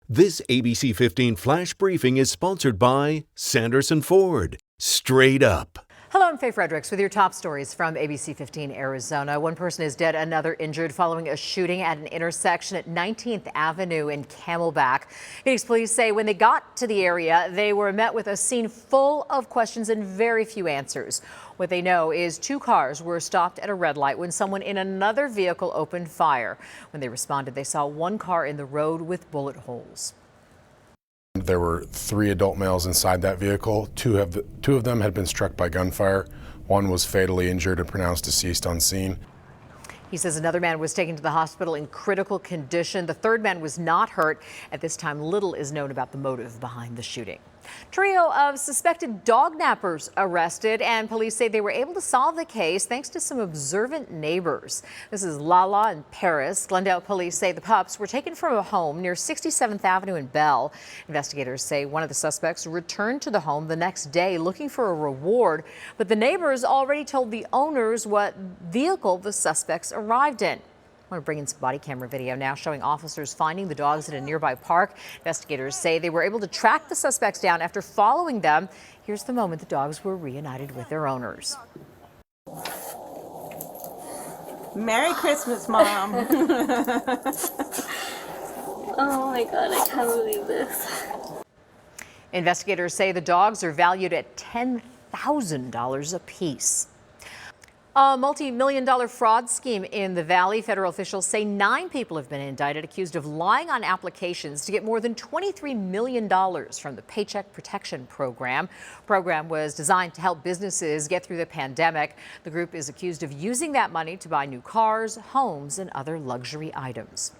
This ABC 15 Flash Briefing is sponsored by Sanderson Ford. Straight up. Hello, I'm Faye Fredericks with your top stories from ABC15 Arizona. One person is dead, another injured following a shooting at an intersection at 19th Avenue in Camelback. Phoenix police say when they got to the area, they were met with a scene full of questions and very few answers. What they know is two cars were stopped at a red light when someone in another vehicle opened fire. When they responded, they saw one car in the road with bullet holes. There were 3 adult males inside that vehicle. Two of them had been struck by gunfire. One was fatally injured and pronounced deceased on scene. He says another man was taken to the hospital in critical condition. The third man was not hurt. At this time, little is known about the motive behind the shooting. Trio of suspected dognappers arrested, and police say they were able to solve the case thanks to some observant neighbors. This is Lala and Paris. Glendale police say the pups were taken from a home near 67th Avenue in Bell. Investigators say one of the suspects returned to the home the next day looking for a reward, but the neighbors already told the owners what vehicle the suspects arrived in. I want to bring in some body camera video now showing officers finding the dogs at a nearby park. Investigators say they were able to track the suspects down after following them. Here's the moment the dogs were reunited with their owners. Merry Christmas, Mom. Oh my God, I can't believe this. Investigators say the dogs are valued at $10,000 apiece. A multi-million-dollar fraud scheme in the Valley. Federal officials say 9 people have been indicted accused of lying on applications to get more than $23 million from the Paycheck Protection Program. The program was designed to help businesses get through the pandemic. The group is accused of using that money to buy new cars, homes, and other luxury items.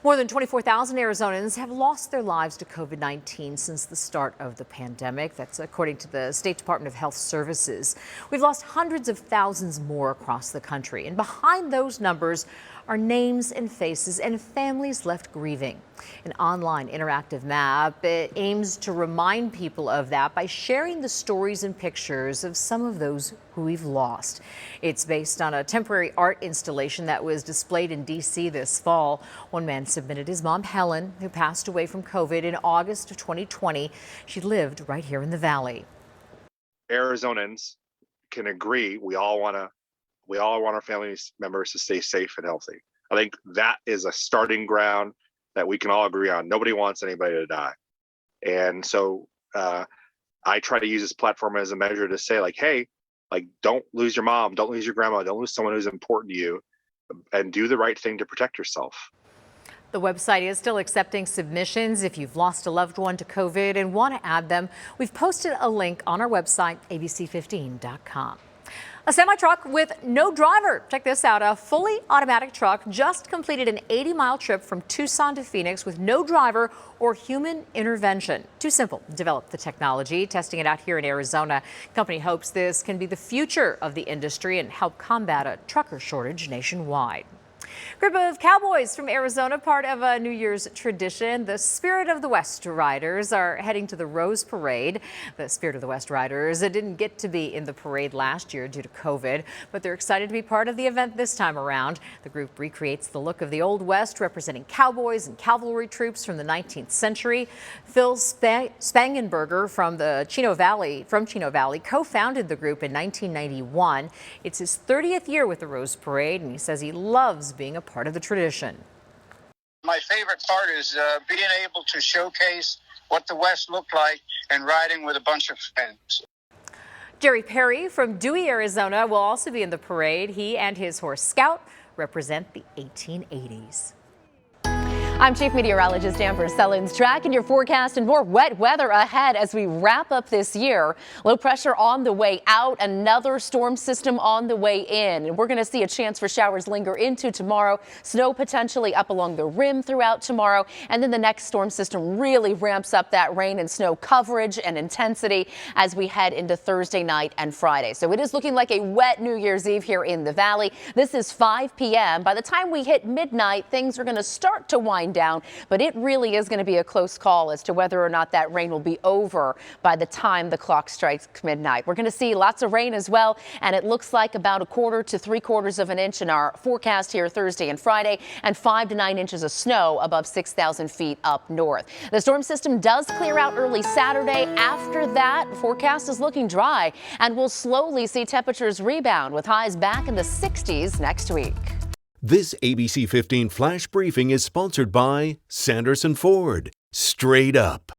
More than 24,000 Arizonans have lost their lives to COVID-19 since the start of the pandemic. That's according to the State Department of Health Services. We've lost hundreds of thousands more across the country. And behind those numbers are names and faces and families left grieving. An online interactive map, it aims to remind people of that by sharing the stories and pictures of some of those who we've lost. It's based on a temporary art installation that was displayed in D.C. this fall. One man submitted his mom, Helen, who passed away from COVID in August of 2020. She lived right here in the Valley. Arizonans can agree we all want our family members to stay safe and healthy. I think that is a starting ground that we can all agree on. Nobody wants anybody to die. And so I try to use this platform as a measure to say, like, hey, like, don't lose your mom, don't lose your grandma, don't lose someone who's important to you, and do the right thing to protect yourself. The website is still accepting submissions. If you've lost a loved one to COVID and want to add them, we've posted a link on our website, abc15.com. A semi-truck with no driver. Check this out. A fully automatic truck just completed an 80-mile trip from Tucson to Phoenix with no driver or human intervention. Too simple to develop the technology. Testing it out here in Arizona. Company hopes this can be the future of the industry and help combat a trucker shortage nationwide. Group of cowboys from Arizona, part of a New Year's tradition. The Spirit of the West Riders are heading to the Rose Parade. The Spirit of the West Riders didn't get to be in the parade last year due to COVID, but they're excited to be part of the event this time around. The group recreates the look of the Old West, representing cowboys and cavalry troops from the 19th century. Phil Spangenberger from Chino Valley, co-founded the group in 1991. It's his 30th year with the Rose Parade, and he says he loves being a part of the tradition. My favorite part is being able to showcase what the West looked like and riding with a bunch of friends. Jerry Perry from Dewey, Arizona will also be in the parade. He and his horse Scout represent the 1880s. I'm Chief Meteorologist Amber Sellens, tracking your forecast and more wet weather ahead as we wrap up this year. Low pressure on the way out, another storm system on the way in. And we're going to see a chance for showers linger into tomorrow. Snow potentially up along the rim throughout tomorrow. And then the next storm system really ramps up that rain and snow coverage and intensity as we head into Thursday night and Friday. So it is looking like a wet New Year's Eve here in the Valley. This is 5 p.m. By the time we hit midnight, things are going to start to wind coming down, but it really is going to be a close call as to whether or not that rain will be over by the time the clock strikes midnight. We're going to see lots of rain as well, and it looks like about 1/4 to 3/4 of an inch in our forecast here Thursday and Friday, and 5 to 9 inches of snow above 6,000 feet up north. The storm system does clear out early Saturday. After that, forecast is looking dry, and we'll slowly see temperatures rebound with highs back in the 60s next week. This ABC 15 Flash Briefing is sponsored by Sanderson Ford. Straight up.